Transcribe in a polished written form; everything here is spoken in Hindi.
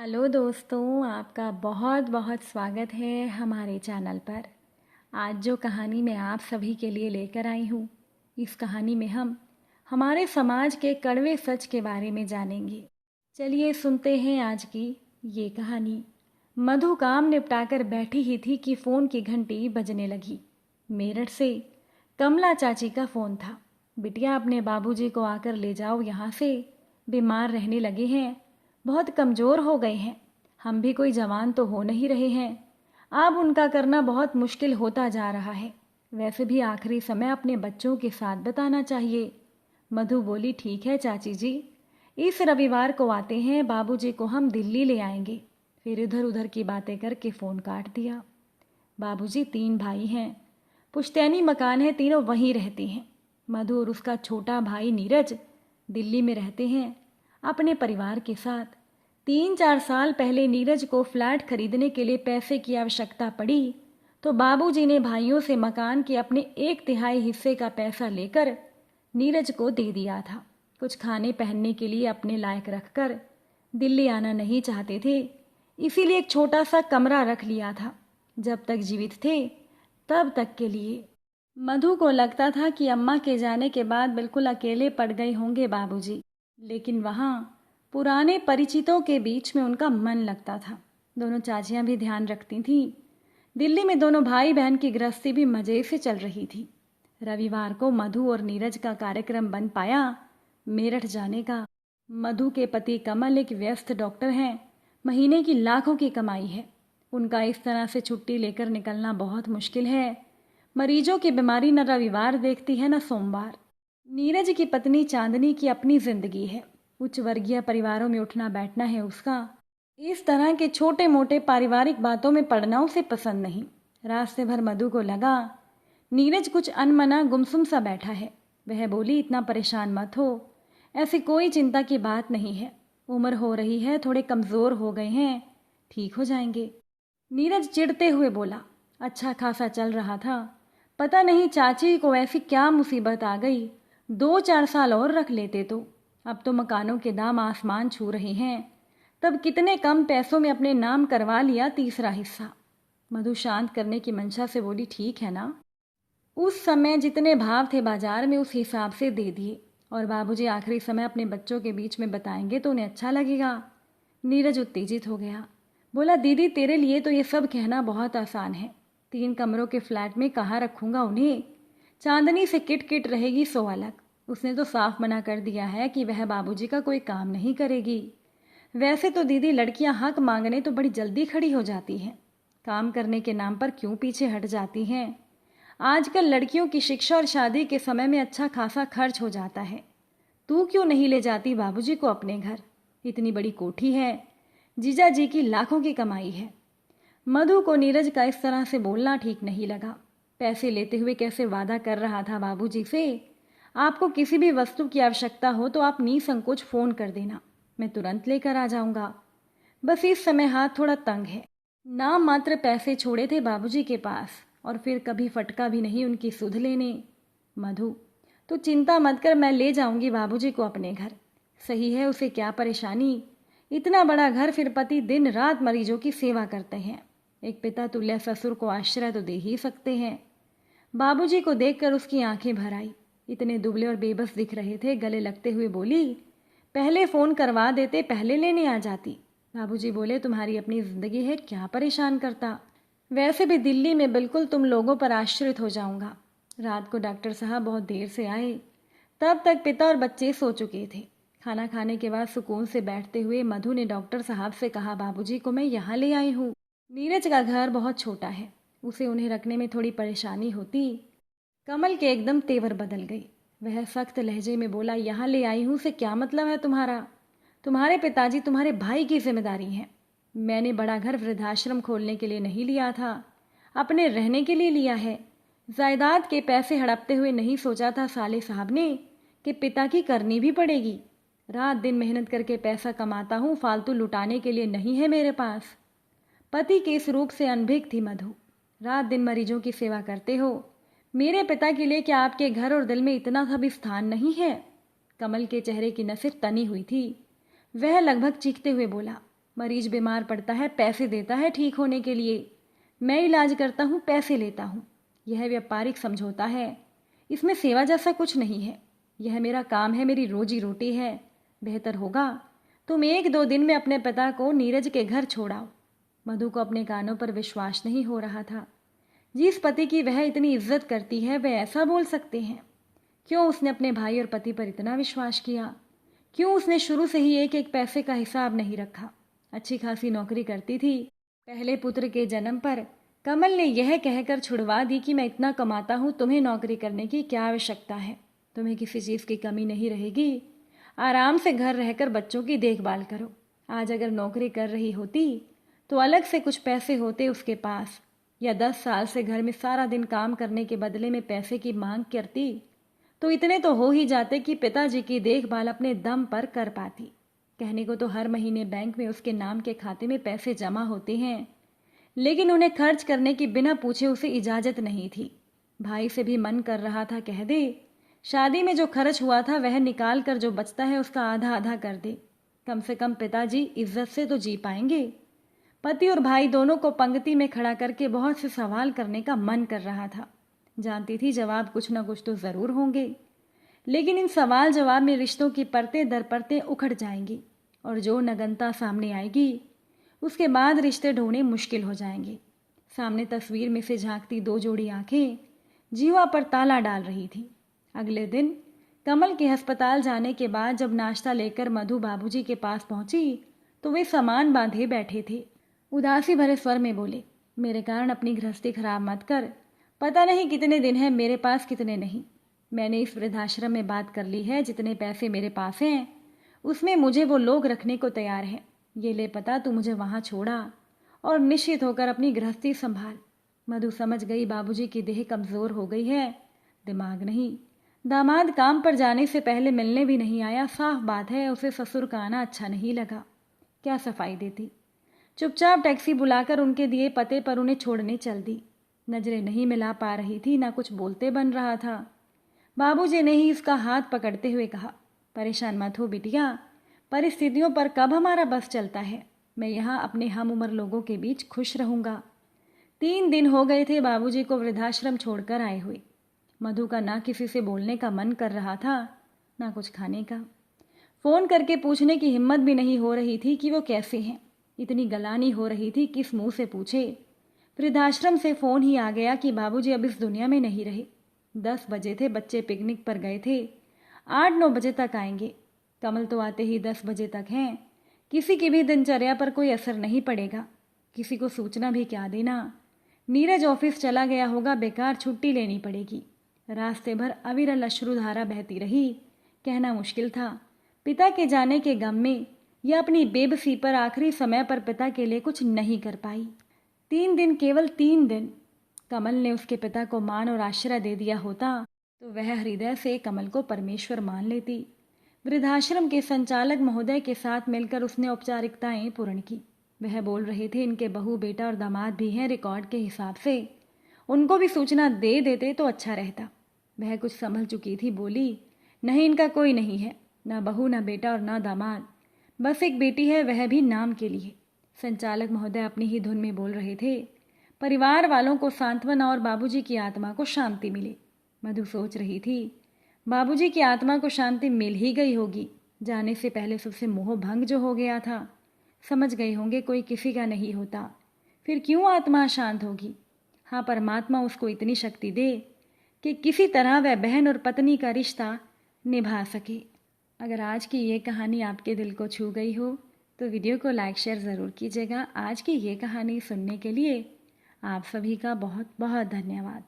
हेलो दोस्तों, आपका बहुत बहुत स्वागत है हमारे चैनल पर। आज जो कहानी मैं आप सभी के लिए लेकर आई हूँ, इस कहानी में हम हमारे समाज के कड़वे सच के बारे में जानेंगे। चलिए सुनते हैं आज की ये कहानी। मधु काम निपटाकर बैठी ही थी कि फ़ोन की घंटी बजने लगी। मेरठ से कमला चाची का फ़ोन था। बिटिया, अपने बाबूजी को आकर ले जाओ यहाँ से, बीमार रहने लगे हैं, बहुत कमज़ोर हो गए हैं। हम भी कोई जवान तो हो नहीं रहे हैं, अब उनका करना बहुत मुश्किल होता जा रहा है। वैसे भी आखिरी समय अपने बच्चों के साथ बिताना चाहिए। मधु बोली, ठीक है चाची जी, इस रविवार को आते हैं, बाबूजी को हम दिल्ली ले आएंगे। फिर इधर उधर की बातें करके फ़ोन काट दिया। बाबूजी 3 भाई हैं, पुश्तैनी मकान है, तीनों वहीं रहते हैं। मधु और उसका छोटा भाई नीरज दिल्ली में रहते हैं अपने परिवार के साथ। 3-4 साल पहले नीरज को फ्लैट खरीदने के लिए पैसे की आवश्यकता पड़ी तो बाबूजी ने भाइयों से मकान के अपने 1/3 हिस्से का पैसा लेकर नीरज को दे दिया था। कुछ खाने पहनने के लिए अपने लायक रखकर दिल्ली आना नहीं चाहते थे, इसीलिए एक छोटा सा कमरा रख लिया था। जब तक जीवित थे तब तक के लिए। मधु को लगता था कि अम्मा के जाने के बाद बिल्कुल अकेले पड़ गए होंगे बाबूजी, लेकिन वहाँ पुराने परिचितों के बीच में उनका मन लगता था। दोनों चाचियाँ भी ध्यान रखती थीं। दिल्ली में दोनों भाई बहन की गृहस्थी भी मज़े से चल रही थी। रविवार को मधु और नीरज का कार्यक्रम बन पाया मेरठ जाने का। मधु के पति कमल एक व्यस्त डॉक्टर हैं, महीने की लाखों की कमाई है। उनका इस तरह से छुट्टी लेकर निकलना बहुत मुश्किल है। मरीजों की बीमारी न रविवार देखती है न सोमवार। नीरज की पत्नी चांदनी की अपनी जिंदगी है, उच्च वर्गीय परिवारों में उठना बैठना है उसका। इस तरह के छोटे मोटे पारिवारिक बातों में पड़ना उसे पसंद नहीं। रास्ते भर मधु को लगा नीरज कुछ अनमना गुमसुम सा बैठा है। वह बोली, इतना परेशान मत हो, ऐसी कोई चिंता की बात नहीं है, उम्र हो रही है, थोड़े कमज़ोर हो गए हैं, ठीक हो जाएंगे। नीरज चिढ़ते हुए बोला, अच्छा खासा चल रहा था, पता नहीं चाची को ऐसी क्या मुसीबत आ गई, 2-4 साल और रख लेते तो। अब तो मकानों के दाम आसमान छू रहे हैं, तब कितने कम पैसों में अपने नाम करवा लिया तीसरा हिस्सा। मधु शांत करने की मंशा से बोली, ठीक है ना, उस समय जितने भाव थे बाजार में उस हिसाब से दे दिए, और बाबूजी आखिरी समय अपने बच्चों के बीच में बताएंगे तो उन्हें अच्छा लगेगा। नीरज उत्तेजित हो गया, बोला, दीदी तेरे लिए तो ये सब कहना बहुत आसान है, 3 कमरों के फ्लैट में कहाँ रखूँगा उन्हें। चांदनी से किट किट रहेगी सो अलग, उसने तो साफ मना कर दिया है कि वह बाबूजी का कोई काम नहीं करेगी। वैसे तो दीदी लड़कियां हक मांगने तो बड़ी जल्दी खड़ी हो जाती हैं, काम करने के नाम पर क्यों पीछे हट जाती हैं। आजकल लड़कियों की शिक्षा और शादी के समय में अच्छा खासा खर्च हो जाता है। तू क्यों नहीं ले जाती बाबूजी को अपने घर, इतनी बड़ी कोठी है, जीजा जी की लाखों की कमाई है। मधु को नीरज का इस तरह से बोलना ठीक नहीं लगा। पैसे लेते हुए कैसे वादा कर रहा था बाबूजी से, आपको किसी भी वस्तु की आवश्यकता हो तो आप निसंकोच फ़ोन कर देना, मैं तुरंत लेकर आ जाऊंगा। बस इस समय हाथ थोड़ा तंग है। नाम मात्र पैसे छोड़े थे बाबूजी के पास, और फिर कभी फटका भी नहीं उनकी सुध लेने। मधु, तो चिंता मत कर, मैं ले जाऊंगी बाबूजी को अपने घर। सही है, उसे क्या परेशानी, इतना बड़ा घर, फिर पति दिन रात मरीजों की सेवा करते हैं, एक पिता तुल्य ससुर को आश्रय तो दे ही सकते हैं। बाबूजी को देखकर उसकी आंखें भर आई, इतने दुबले और बेबस दिख रहे थे। गले लगते हुए बोली, पहले फ़ोन करवा देते, पहले लेने आ जाती। बाबूजी बोले, तुम्हारी अपनी ज़िंदगी है, क्या परेशान करता, वैसे भी दिल्ली में बिल्कुल तुम लोगों पर आश्रित हो जाऊंगा। रात को डॉक्टर साहब बहुत देर से आए, तब तक पिता और बच्चे सो चुके थे। खाना खाने के बाद सुकून से बैठते हुए मधु ने डॉक्टर साहब से कहा, बाबूजी को मैं यहाँ ले आई हूँ। नीरज का घर बहुत छोटा है, उसे उन्हें रखने में थोड़ी परेशानी होती। कमल के एकदम तेवर बदल गई, वह सख्त लहजे में बोला, यहाँ ले आई हूँ से क्या मतलब है तुम्हारा, तुम्हारे पिताजी तुम्हारे भाई की जिम्मेदारी हैं। मैंने बड़ा घर वृद्धाश्रम खोलने के लिए नहीं लिया था, अपने रहने के लिए लिया है। जायदाद के पैसे हड़पते हुए नहीं सोचा था साले साहब ने कि पिता की करनी भी पड़ेगी। रात दिन मेहनत करके पैसा कमाता हूँ, फालतू लुटाने के लिए नहीं है मेरे पास। पति के इस रूप से अनभिज्ञ थी मधु। रात दिन मरीजों की सेवा करते हो, मेरे पिता के लिए क्या आपके घर और दिल में इतना सा भी स्थान नहीं है। कमल के चेहरे की नसें तनी हुई थी, वह लगभग चीखते हुए बोला, मरीज बीमार पड़ता है, पैसे देता है ठीक होने के लिए। मैं इलाज करता हूँ, पैसे लेता हूँ। यह व्यापारिक समझौता है, इसमें सेवा जैसा कुछ नहीं है। यह मेरा काम है, मेरी रोजी रोटी है। बेहतर होगा तुम 1-2 दिन में अपने पिता को नीरज के घर छोड़ाओ। मधु को अपने कानों पर विश्वास नहीं हो रहा था। जिस पति की वह इतनी इज्जत करती है वह ऐसा बोल सकते हैं? क्यों उसने अपने भाई और पति पर इतना विश्वास किया? क्यों उसने शुरू से ही एक एक पैसे का हिसाब नहीं रखा? अच्छी खासी नौकरी करती थी। पहले पुत्र के जन्म पर कमल ने यह कहकर छुड़वा दी कि मैं इतना कमाता हूँ, तुम्हें नौकरी करने की क्या आवश्यकता है? तुम्हें किसी चीज़ की कमी नहीं रहेगी। आराम से घर रहकर बच्चों की देखभाल करो। आज अगर नौकरी कर रही होती तो अलग से कुछ पैसे होते उसके पास, या 10 साल से घर में सारा दिन काम करने के बदले में पैसे की मांग करती तो इतने तो हो ही जाते कि पिताजी की देखभाल अपने दम पर कर पाती। कहने को तो हर महीने बैंक में उसके नाम के खाते में पैसे जमा होते हैं, लेकिन उन्हें खर्च करने की बिना पूछे उसे इजाज़त नहीं थी। भाई से भी मन कर रहा था कह दे, शादी में जो खर्च हुआ था वह निकाल कर जो बचता है उसका आधा आधा कर दे। कम से कम पिताजी इज्जत से तो जी पाएंगे। पति और भाई दोनों को पंक्ति में खड़ा करके बहुत से सवाल करने का मन कर रहा था। जानती थी जवाब कुछ ना कुछ तो ज़रूर होंगे, लेकिन इन सवाल जवाब में रिश्तों की परतें दर परतें उखड़ जाएंगी और जो नगनता सामने आएगी उसके बाद रिश्ते ढूंढने मुश्किल हो जाएंगे। सामने तस्वीर में से झांकती 2 जोड़ी आंखें जीवा पर ताला डाल रही थी। अगले दिन कमल के अस्पताल जाने के बाद जब नाश्ता लेकर मधु बाबूजी के पास पहुंची तो वे सामान बांधे बैठे थे। उदासी भरे स्वर में बोले, मेरे कारण अपनी गृहस्थी खराब मत कर। पता नहीं कितने दिन हैं मेरे पास, कितने नहीं। मैंने इस वृद्धाश्रम में बात कर ली है, जितने पैसे मेरे पास हैं उसमें मुझे वो लोग रखने को तैयार हैं। ये ले पता, तू मुझे वहाँ छोड़ा और निश्चित होकर अपनी गृहस्थी संभाल। मधु समझ गई बाबूजी की देह कमज़ोर हो गई है, दिमाग नहीं। दामाद काम पर जाने से पहले मिलने भी नहीं आया। साफ बात है उसे ससुर का आना अच्छा नहीं लगा। क्या सफाई देती। चुपचाप टैक्सी बुलाकर उनके दिए पते पर उन्हें छोड़ने चल दी। नजरें नहीं मिला पा रही थी, ना कुछ बोलते बन रहा था। बाबूजी ने ही इसका हाथ पकड़ते हुए कहा, परेशान मत हो बिटिया, परिस्थितियों पर कब हमारा बस चलता है। मैं यहाँ अपने हम उम्र लोगों के बीच खुश रहूँगा। 3 दिन हो गए थे बाबूजी को वृद्धाश्रम छोड़कर आए हुए। मधु का ना किसी से बोलने का मन कर रहा था, ना कुछ खाने का। फ़ोन करके पूछने की हिम्मत भी नहीं हो रही थी कि वो कैसे हैं। इतनी गलानी हो रही थी किस मुंह से पूछे। वृद्धाश्रम से फ़ोन ही आ गया कि बाबूजी अब इस दुनिया में नहीं रहे। 10 बजे थे, बच्चे पिकनिक पर गए थे। 8-9 बजे तक आएंगे। कमल तो आते ही 10 बजे तक हैं। किसी की भी दिनचर्या पर कोई असर नहीं पड़ेगा। किसी को सूचना भी क्या देना। नीरज ऑफिस चला गया होगा, बेकार छुट्टी लेनी पड़ेगी। रास्ते भर अविरल अश्रुधारा बहती रही। कहना मुश्किल था, पिता के जाने के गम में या अपनी बेबसी पर आखिरी समय पर पिता के लिए कुछ नहीं कर पाई। 3 दिन, केवल 3 दिन। कमल ने उसके पिता को मान और आश्रय दे दिया होता तो वह हृदय से कमल को परमेश्वर मान लेती। वृद्धाश्रम के संचालक महोदय के साथ मिलकर उसने औपचारिकताएं पूर्ण की। वह बोल रहे थे इनके बहू बेटा और दामाद भी हैं रिकॉर्ड के हिसाब से, उनको भी सूचना दे देते तो अच्छा रहता। वह कुछ समझ चुकी थी, बोली, नहीं इनका कोई नहीं है, ना बहू ना बेटा और ना दामाद, बस एक बेटी है, वह भी नाम के लिए। संचालक महोदय अपनी ही धुन में बोल रहे थे, परिवार वालों को सांत्वना और बाबूजी की आत्मा को शांति मिले। मधु सोच रही थी, बाबूजी की आत्मा को शांति मिल ही गई होगी। जाने से पहले सबसे मोह भंग जो हो गया था, समझ गए होंगे कोई किसी का नहीं होता, फिर क्यों आत्मा शांत होगी। हाँ, परमात्मा उसको इतनी शक्ति दे कि किसी तरह वह बहन और पत्नी का रिश्ता निभा सके। अगर आज की ये कहानी आपके दिल को छू गई हो तो वीडियो को लाइक शेयर ज़रूर कीजिएगा। आज की ये कहानी सुनने के लिए आप सभी का बहुत बहुत धन्यवाद।